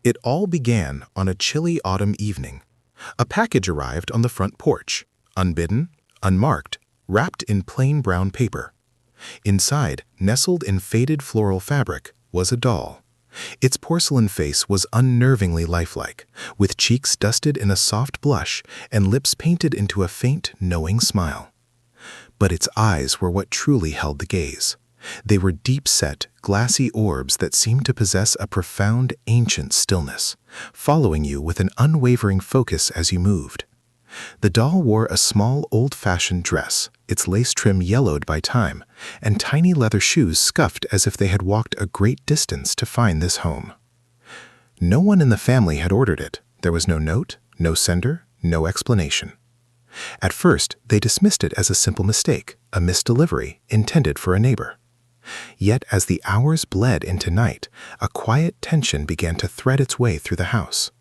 It all began on a chilly autumn evening. A package arrived on the front porch, unbidden, unmarked, wrapped in plain brown paper. Inside, nestled in faded floral fabric, was a doll. Its porcelain face was unnervingly lifelike, with cheeks dusted in a soft blush and lips painted into a faint, knowing smile. But its eyes were what truly held the gaze. They were deep-set, glassy orbs that seemed to possess a profound, ancient stillness, following you with an unwavering focus as you moved. The doll wore a small, old-fashioned dress, its lace trim yellowed by time, and tiny leather shoes scuffed as if they had walked a great distance to find this home. No one in the family had ordered it. There was no note, no sender, no explanation. At first, they dismissed it as a simple mistake, a misdelivery intended for a neighbor. Yet as the hours bled into night, a quiet tension began to thread its way through the house.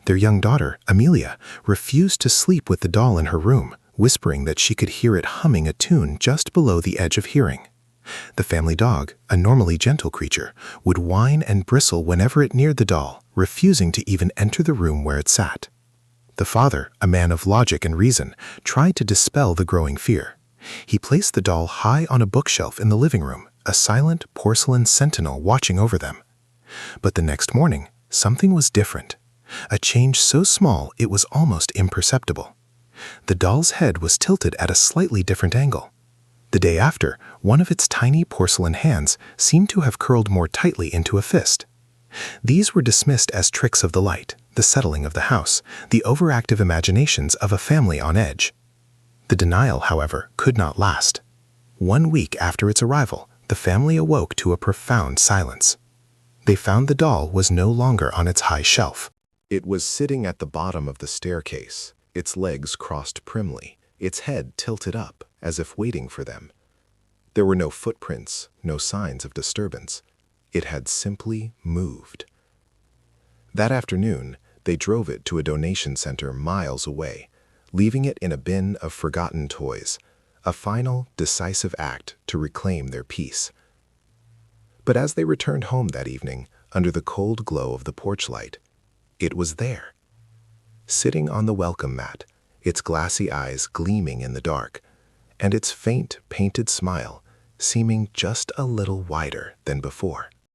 Their young daughter, Amelia, refused to sleep with the doll in her room, whispering that she could hear it humming a tune just below the edge of hearing. The family dog, a normally gentle creature, would whine and bristle whenever it neared the doll, refusing to even enter the room where it sat. The father, a man of logic and reason, tried to dispel the growing fear. He placed the doll high on a bookshelf in the living room, a silent porcelain sentinel watching over them. But the next morning, something was different. A change so small it was almost imperceptible. The doll's head was tilted at a slightly different angle. The day after, one of its tiny porcelain hands seemed to have curled more tightly into a fist. These were dismissed as tricks of the light, the settling of the house, the overactive imaginations of a family on edge. The denial, however, could not last. 1 week after its arrival, the family awoke to a profound silence. They found the doll was no longer on its high shelf. It was sitting at the bottom of the staircase, its legs crossed primly, its head tilted up, as if waiting for them. There were no footprints, no signs of disturbance. It had simply moved. That afternoon, they drove it to a donation center miles away, leaving it in a bin of forgotten toys, a final, decisive act to reclaim their peace. But as they returned home that evening, under the cold glow of the porch light, it was there. Sitting on the welcome mat, its glassy eyes gleaming in the dark, and its faint, painted smile seeming just a little wider than before.